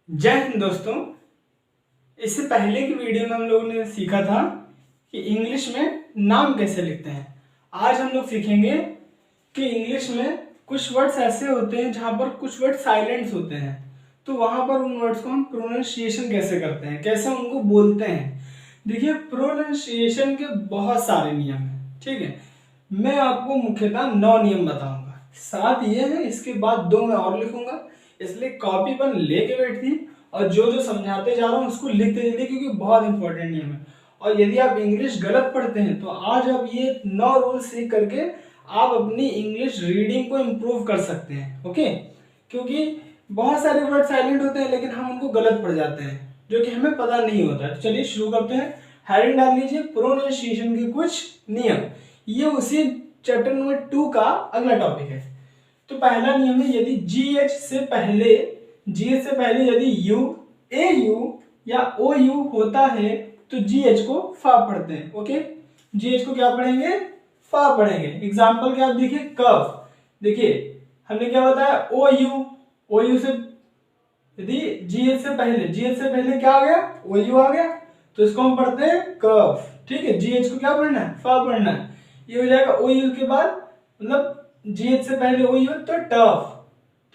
जय हिंद दोस्तों। इससे पहले की वीडियो में हम लोगों ने सीखा था कि इंग्लिश में नाम कैसे लिखते हैं। आज हम लोग सीखेंगे कि इंग्लिश में कुछ वर्ड्स ऐसे होते हैं जहां पर कुछ वर्ड साइलेंट्स होते हैं, तो वहां पर उन वर्ड्स को हम प्रोनाउंसिएशन कैसे करते हैं, कैसे उनको बोलते हैं। देखिए, प्रोनाउंसिएशन के बहुत सारे नियम हैं, ठीक है। मैं आपको मुख्यतः 9 नियम बताऊंगा, 7 ये हैं, इसके बाद 2 मैं और लिखूंगा। इसलिए कॉपी पेन लेके बैठिए और जो जो समझाते जा रहा हूँ उसको लिखते चलिए, क्योंकि बहुत इंपॉर्टेंट नियम है। और यदि आप इंग्लिश गलत पढ़ते हैं तो आज आप ये 9 रूल सीख करके आप अपनी इंग्लिश रीडिंग को इम्प्रूव कर सकते हैं। ओके, क्योंकि बहुत सारे वर्ड साइलेंट होते हैं लेकिन हम उनको गलत पढ़ जाते हैं, जो कि हमें पता नहीं होता है। तो चलिए शुरू करते हैं। हेडिंग डाल लीजिए प्रोनाउंसिएशन के कुछ नियम। ये उसी चैप्टर नंबर 2 का अगला टॉपिक है। तो पहला नियम है, यदि जीएच से पहले यदि यू, ए यू या ओ यू होता है तो जीएच को फा पढ़ते हैं। ओके, जीएच को क्या पढ़ेंगे? फा पढ़ेंगे। एग्जांपल क्या, आप देखिए कफ। देखिए हमने क्या बताया, ओ यू से यदि जीएच से पहले क्या आ गया? ओ यू आ गया, तो इसको हम पढ़ते हैं कफ। ठीक है, जीएच को क्या पढ़ना है? फा पढ़ना है। ये हो जाएगा ओ यू के बाद, मतलब जीएच से पहले ओ यू तो टफ।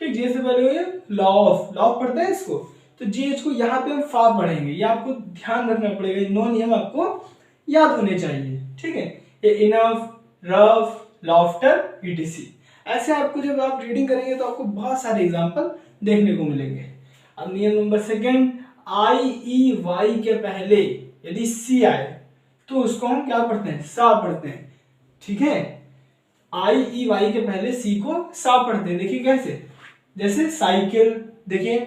ठीक, जीएच से पहले ओ यू लॉफ पढ़ते हैं इसको। तो जीएच को यहाँ पे हम फा पढ़ेंगे, ये आपको ध्यान रखना पड़ेगा। ये 9 नियम आपको याद होने चाहिए। ठीक है, ये इनफ, रफ, लाफ्टर, ईटीसी। ऐसे आपको जब आप रीडिंग करेंगे तो आपको बहुत सारे एग्जांपल देखने को मिलेंगे। अब नियम नंबर 2, आई ई वाई के पहले यदि सी आए तो उसको हम क्या पढ़ते हैं? सा पढ़ते हैं। ठीक है, आई ई वाई के पहले सी को सा पढ़ते हैं। देखिए कैसे, जैसे साइकिल। देखिए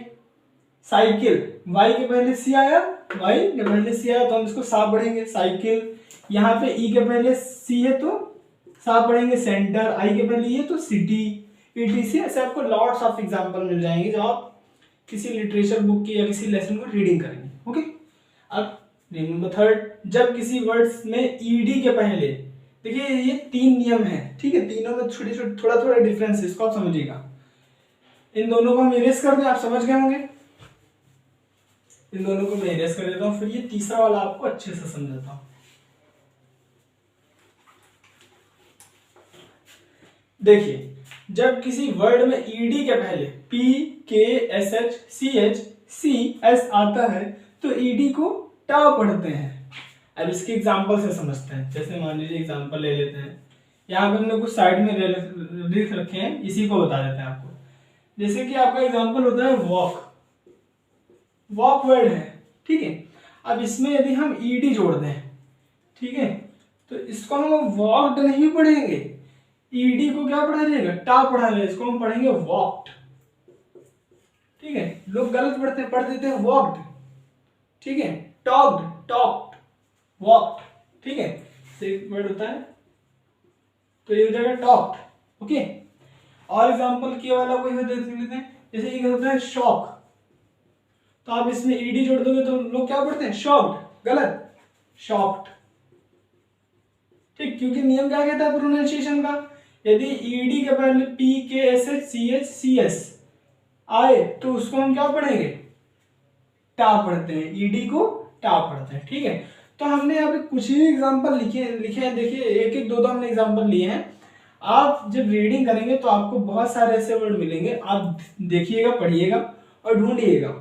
साइकिल, वाई के पहले सी आया, तो हम इसको सा पढ़ेंगे साइकिल। यहाँ पे ई के पहले सी है तो सा पढ़ेंगे सेंटर, आई के पहले ये तो सिटी, ईटीसी। ऐसे आपको लॉट्स ऑफ एग्जांपल मिल जाएंगे जब आप किसी लिटरेचर बुक की या किसी लेसन को रीडिंग करेंगे। ओके, अब नंबर 3, जब किसी वर्ड्स में ईडी के पहले, देखिए ये 3 नियम है। ठीक है, तीनों में छोटे छोटे थोड़ा थोड़ा डिफरेंस है, इसको आप समझिएगा। इन दोनों को हम इरेज कर दें, आप समझ गए होंगे। इन दोनों को मैं इरेज कर देता हूं, फिर ये तीसरा वाला आपको अच्छे से समझाता हूं। देखिए, जब किसी वर्ड में ईडी के पहले P K S H C H C S आता है तो ईडी को टा पढ़ते हैं। अब इसके एग्जांपल से समझते हैं। जैसे मान लीजिए एग्जांपल ले लेते हैं, यहाँ पे हमने कुछ साइड में लिख रखे हैं, इसी को बता देते हैं आपको। जैसे कि आपका एग्जांपल होता है वॉक वर्ड है। ठीक है, अब इसमें यदि हम ईडी जोड़ दें, ठीक है, तो इसको हम वॉक्ड नहीं पढ़ेंगे, ईडी को क्या पढ़ा जाएगा? टा पढ़ा जाएगा। इसको हम पढ़ेंगे वॉक्ड। ठीक है, लोग गलत पढ़ देते हैं वॉक्ड। ठीक है, टॉक्ड, वॉक्ड। ठीक है, एक वर्ड होता है तो ये हो जाएगा टॉक्ड। ओके, और एग्जांपल किया वाला कोई देख लेते हैं। जैसे ये होता है शॉक, तो आप इसमें ईडी जोड़ दोगे तो लोग क्या पढ़ते हैं? शॉक्ड, गलत, शॉक्ड। ठीक, क्योंकि नियम क्या कहता है प्रोनाउंसिएशन का, यदि ईडी के पहले P K S H C S आए तो उसको हम क्या पढ़ेंगे? टा पढ़ते हैं, ईडी को टा पढ़ते हैं। ठीक है, तो हमने यहाँ पे कुछ ही एग्जांपल लिखे हैं। देखिए एक एक दो हमने एग्जांपल लिए हैं। आप जब रीडिंग करेंगे तो आपको बहुत सारे ऐसे वर्ड मिलेंगे, आप देखिएगा, पढ़िएगा और ढूंढिएगा।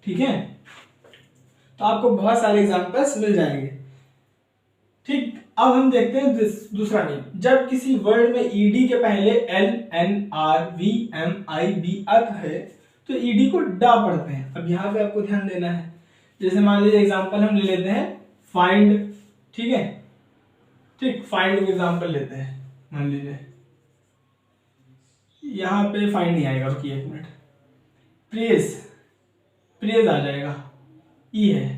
ठीक है, तो आपको बहुत सारे एग्जांपल्स मिल जाएंगे। ठीक, अब हम देखते हैं दूसरा नियम। जब किसी वर्ड में ईडी के पहले L N R V M I B आता है तो ईडी को डा पढ़ते हैं। अब यहाँ पे आपको ध्यान देना है। जैसे मान लीजिए एग्जांपल हम ले लेते हैं फाइंड। ठीक है, ठीक, फाइंड को एग्जांपल लेते हैं। मान लीजिए यहाँ पे फाइंड नहीं आएगा, रुकिए 1 मिनट। प्रेज आ जाएगा, ई है।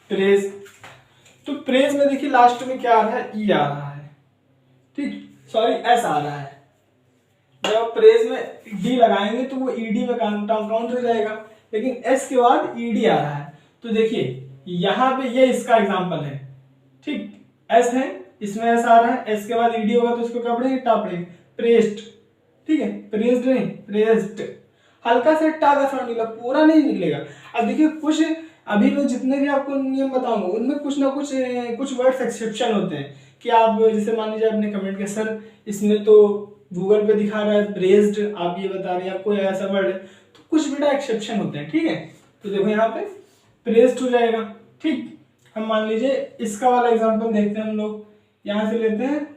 प्रेज तो प्रेज में देखिए लास्ट में क्या आ रहा है? ई आ रहा है। ठीक, सॉरी एस आ रहा है। जब आप प्रेज में डी लगाएंगे तो वो ईडी में काउंट हो जाएगा, लेकिन एस के बाद ईडी आ रहा है। तो देखिए यहाँ पे ये इसका एग्जांपल है। ठीक, एस है, इसमें एस आ रहा है, एस के बाद ईडी होगा तो इसको क्या पढ़ेंगे? टा पढ़ेंगे, प्रेस्ड। ठीक है, प्रेस्ड नहीं, प्रेस्ड, हल्का सा टा का साउंड निकला, पूरा नहीं निकलेगा। अब देखिए कुछ अभी मैं जितने भी आपको नियम बताऊंगा उनमें कुछ ना कुछ वर्ड्स एक्सेप्शन होते हैं कि आप जैसे मान लीजिए आपने कमेंट किया सर इसमें तो गूगल पे दिखा रहा है प्रेस्ड, आप ये बता रहे हैं आपको ऐसा वर्ड है, तो कुछ बेटा एक्सेप्शन होते हैं, ठीक है। तो देखो यहाँ पे प्रेस्ड हो जाएगा, ठीक। हम मान लीजिए इसका वाला एग्जांपल देखते हैं हम लोग, यहाँ से लेते हैं,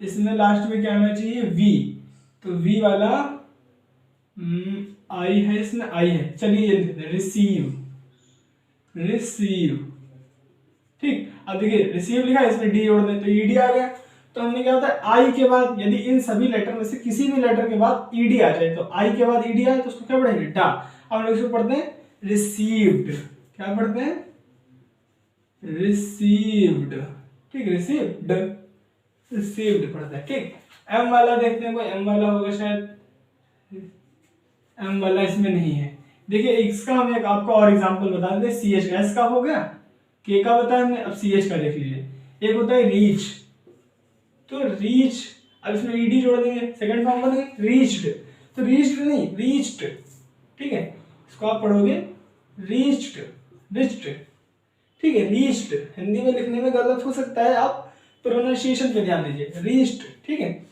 इसमें लास्ट में क्या आना चाहिए वी, तो वी वाला आई है, इसमें आई है, चलिए ये लिखते हैं रिसीव, रिसीव, ठीक। अब देखिए रिसीव लिखा है, इसमें डी जोड़ दें तो ईडी आ गया। तो हमने क्या होता है आई के बाद यदि इन सभी लेटर में से किसी भी लेटर के बाद ईडी आ जाए, तो आई के बाद ईडी आए तो उसको क्या पढ़ेंगे डा। अब लोग इसको पढ़ते हैं रिसीव्ड, क्या पढ़ते हैं रिसीव्ड, ठीक, रिसीव्ड, रिसीव्ड पढ़ते हैं, ठीक। एम वाला देखते हैं, कोई एम वाला होगा शायद, एम वाला इसमें नहीं है। देखिए इसका हम एक आपको और एग्जांपल बता देते, सी एच का, एस का हो गया, के का बताया हमने, अब सी एच का देख लीजिए। एक होता है रीच, तो रीच, अब इसमें ईडी जोड़ देंगे, सेकंड फॉर्म बनेगा रीच्ड, तो रीच्ड नहीं रीच्ड, ठीक है, इसको आप पढ़ोगे रीच्ड, रिच्ड, ठीक है, रीच्ड। हिंदी में लिखने में गलत हो सकता है, आप प्रोनाउंसिएशन पे ध्यान दीजिए, रीच्ड, ठीक है।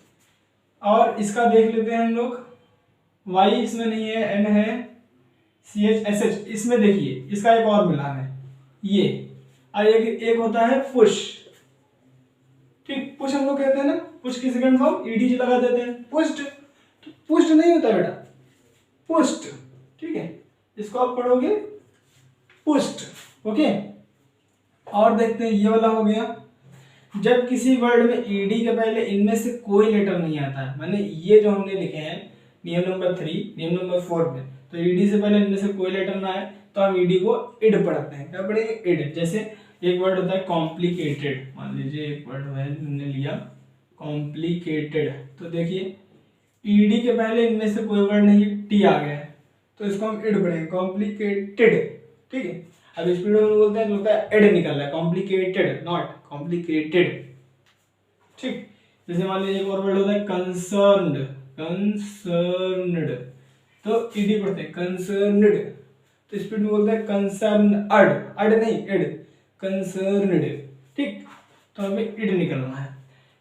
और इसका देख लेते हैं हम लोग, वाई इसमें नहीं है, एन है, सी एच एस एच, इसमें देखिए इसका एक और मिलान है ये, और एक होता है पुश, ठीक, पुश हम लोग कहते हैं ना, पुश की सेकंड फॉर्म ईडी लगा देते हैं, पुश्ड, तो पुश्ड नहीं होता बेटा, पुश्ड, ठीक है, इसको आप पढ़ोगे पुश्ड, ओके। और देखते हैं ये वाला हो गया, जब किसी वर्ड में ईडी के पहले इनमें से कोई लेटर नहीं आता है, माने ये जो हमने लिखे हैं नियम नंबर 3, नियम नंबर 4 में, तो ईडी से पहले इनमें से कोई लेटर ना आए तो हम ईडी को इड पढ़ते हैं, क्या पढ़ेंगे इड। जैसे एक वर्ड होता है कॉम्प्लिकेटेड, मान लीजिए एक वर्ड है हमने लिया कॉम्प्लिकेटेड, तो देखिए ईडी के पहले इनमें से कोई वर्ड नहीं, टी आ गया है, तो इसको हम इड पढ़ेंगे कॉम्प्लिकेटेड, ठीक है। अब स्पीड में बोलते हैं तो इड निकल रहा है, कॉम्प्लिकेटेड नॉट कॉम्प्लिकेटेड, ठीक। जैसे मान लीजिए एक और वर्ड होता है कंसर्न्ड, कंसर्न्ड, तो ईडी पढ़ते हैं कंसर्न्ड, तो स्पीड में बोलते हैं कंसर्न, अड, अड नहीं इड, कंसर्न्ड, ठीक। तो हमें इड निकलना है।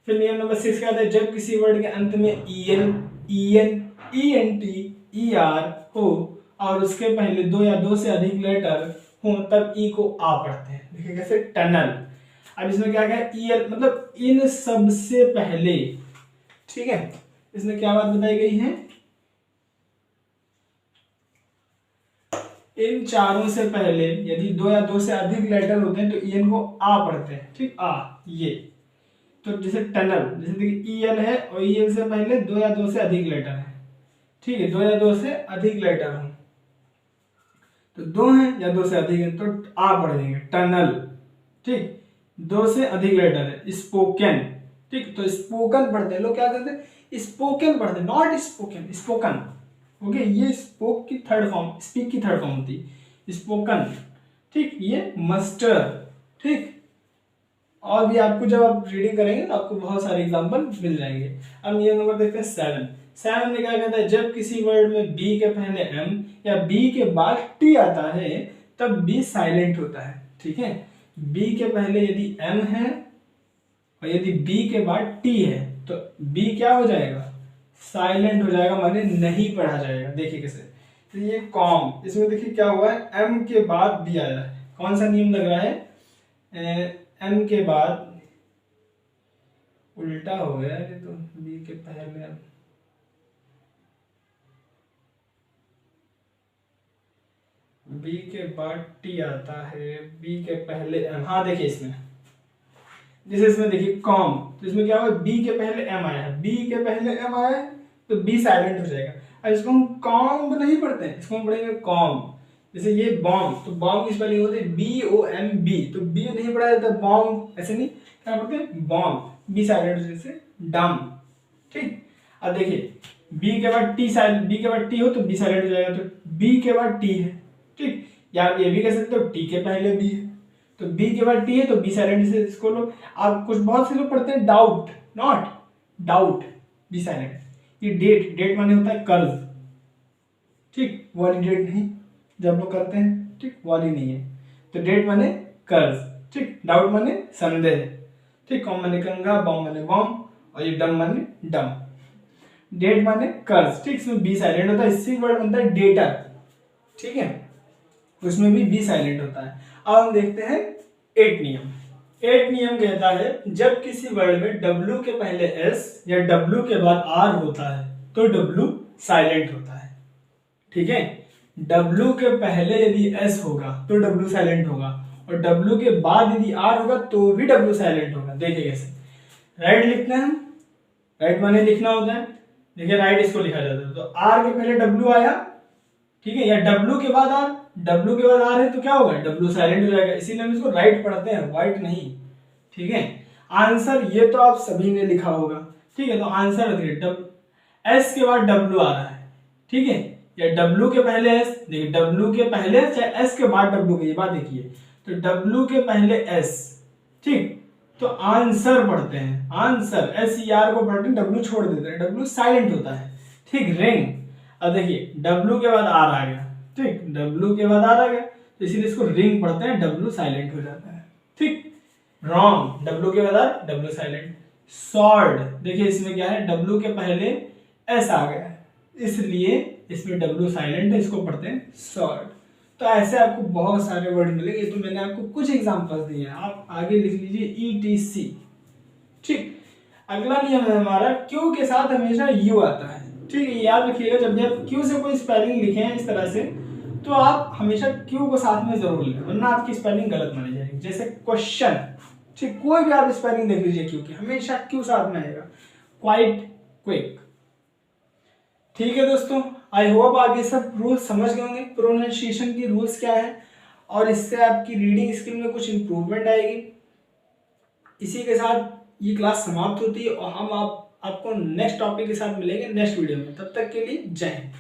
फिर नियम नंबर 6 क्या आता है, जब किसी वर्ड के अंत में ईएन, ईएन, ईएनटी, ईआर हो और उसके पहले दो या दो से अधिक लेटर हो तब ई को आ पढ़ते हैं। देखिए कैसे, टनल। अब इसमें क्या क्या, ईएल मतलब इन सब से पहले, ठीक है, इसमें क्या बात बताई गई है, इन चारों से पहले यदि दो या दो से अधिक लेटर होते हैं तो ईएन को आ पढ़ते हैं, ठीक, आ ये। तो जैसे टनल, जैसे देखिए ईएल है और ईएल से पहले दो या दो से अधिक लेटर है, ठीक है, दो या दो से अधिक लेटर हो, तो दो हैं या दो से अधिक है तो आ पढ़ देंगे टनल, ठीक। दो से अधिक लेटर है स्पोकन, ठीक, तो स्पोकन पढ़ते हैं लोग, क्या करते हैं स्पोकन पढ़ते हैं, नॉट स्पोकन, स्पोकन, ओके। ये स्पोक की थर्ड फॉर्म, स्पीक की थर्ड फॉर्म होती है स्पोकन, ठीक। ये मस्टर, ठीक। और भी आपको जब आप रीडिंग करेंगे तो आपको बहुत सारे एग्जांपल मिल जाएंगे। अब नियम नंबर देखते हैं 7। 7 में क्या कहता है, जब किसी वर्ड में बी के पहले एम या बी के बाद टी आता है तब बी साइलेंट होता है, ठीक है। बी के पहले यदि एम है और यदि बी के बाद टी है तो बी क्या हो जाएगा, साइलेंट हो जाएगा, माने नहीं पढ़ा जाएगा। देखिए कैसे, तो ये कॉम, इसमें देखिए क्या हुआ है, एम के बाद बी आया है, कौन सा नियम लग रहा है, एम के बाद उल्टा हो गया ये तो, बी के पहले बी के बाद टी आता है, बी के पहले एम, हाँ देखिए इसमें, जैसे इसमें देखिए कॉम, तो इसमें क्या हुआ, बी के पहले एम आया है, बी के पहले एम आया है तो बी साइलेंट हो जाएगा। अब इसको हम कॉम नहीं पढ़ते हैं, इसको हम पढ़ेंगे कॉम। जैसे ये बॉम्ब, तो बॉम्ब की स्पेलिंग होती है BOMB, तो बी नहीं पढ़ा जाता बॉम्ब, ऐसे नहीं, क्या पढ़ते हैं बॉम्ब, बी साइलेंट जैसे डम, ठीक। अब देखिए बी के बाद टी साइलेंट, बी के बाद टी हो तो बी साइलेंट हो जाएगा, तो बी के बाद टी है, ठीक। या आप ये भी कह सकते हो टी के पहले बी है, तो बी के बाद टी है तो बी साइलेंट से इसको लो। आप कुछ बहुत से लोग पढ़ते हैं doubt, not doubt, B silent, ये डेट, डेट माने होता है कर्ज, ठीक, वाली डेट नहीं जब लोग करते हैं, ठीक, वाली नहीं है। तो डेट माने कर्ज, ठीक, डाउट माने संदेह, ठीक, कॉम माने कंगा, बॉम्ब माने बॉम्ब, और ये डम माने डम। डेट माने कर्ज, ठीक, इसमें बी साइलेंट होता है, इसी वर्ड बनता है डेटर, ठीक है, उसमें भी बी साइलेंट होता है। अब हम देखते हैं एट नियम। एट नियम कहता है जब किसी वर्ड में डब्ल्यू के पहले एस या डब्ल्यू के बाद आर होता है तो डब्ल्यू साइलेंट होता है, ठीक है। डब्ल्यू के पहले यदि एस होगा तो डब्ल्यू साइलेंट होगा, और डब्ल्यू के बाद यदि आर होगा तो भी डब्ल्यू साइलेंट होगा। देखिए कैसे, राइट लिखते हैं हम, राइट माने लिखना होता है, देखिए राइट इसको लिखा जाता है, तो आर के पहले डब्ल्यू आया, ठीक है, या डब्ल्यू के बाद आर, डब्ल्यू के बाद आर है तो क्या होगा, डब्ल्यू साइलेंट हो जाएगा, इसीलिए हम इसको राइट पढ़ते हैं, वाइट नहीं, ठीक है। आंसर ये तो आप सभी ने लिखा होगा, ठीक है, तो आंसर एस के बाद डब्ल्यू आ रहा है, ठीक है, या डब्ल्यू के पहले एस, देखिए डब्ल्यू के पहले चाहे एस के बाद डब्ल्यू की बात देखिए, तो डब्ल्यू के पहले एस, ठीक, तो आंसर पढ़ते हैं, आंसर एस ई आर को पढ़ते हैं, डब्ल्यू छोड़ देते हैं, डब्ल्यू साइलेंट होता है, ठीक, रिंग। अब देखिए डब्ल्यू के बाद आर आ गया, ठीक, डब्ल्यू के बाद आर आ गया, तो इसीलिए इसको रिंग पढ़ते हैं, डब्ल्यू साइलेंट हो जाता है, ठीक। रॉन्ग, डब्ल्यू के बाद आर, डब्ल्यू साइलेंट। सॉर्ड, देखिए इसमें क्या है, डब्ल्यू के पहले एस आ गया, इसलिए इसमें डब्ल्यू साइलेंट है, इसको पढ़ते हैं सॉर्ड। तो ऐसे आपको बहुत सारे वर्ड मिलेंगे, तो मैंने आपको कुछ एग्जांपल्स दिए हैं, आप आगे लिख लीजिए ETC, ठीक। अगला नियम है हमारा, क्यू के साथ हमेशा यू आता है, ठीक है, याद रखिएगा जब भी आप क्यू से कोई स्पेलिंग लिखें इस तरह से, तो आप हमेशा क्यू को साथ में जरूर लिखें, वरना आपकी स्पेलिंग गलत मानी जाएगी। जैसे क्वेश्चन, ठीक, कोई भी आप स्पेलिंग देख लीजिए क्यू की, हमेशा क्यू साथ में आएगा। क्वाइट, क्विक, ठीक है दोस्तों, आई होप आप ये सब रूल्स समझ गए होंगे, प्रोनाउंसिएशन की रूल्स क्या है, और इससे आपकी रीडिंग स्किल में कुछ इंप्रूवमेंट आएगी। इसी के साथ ये क्लास समाप्त होती है, और हम आपको नेक्स्ट टॉपिक के साथ मिलेंगे नेक्स्ट वीडियो में, तब तक के लिए जय हिंद।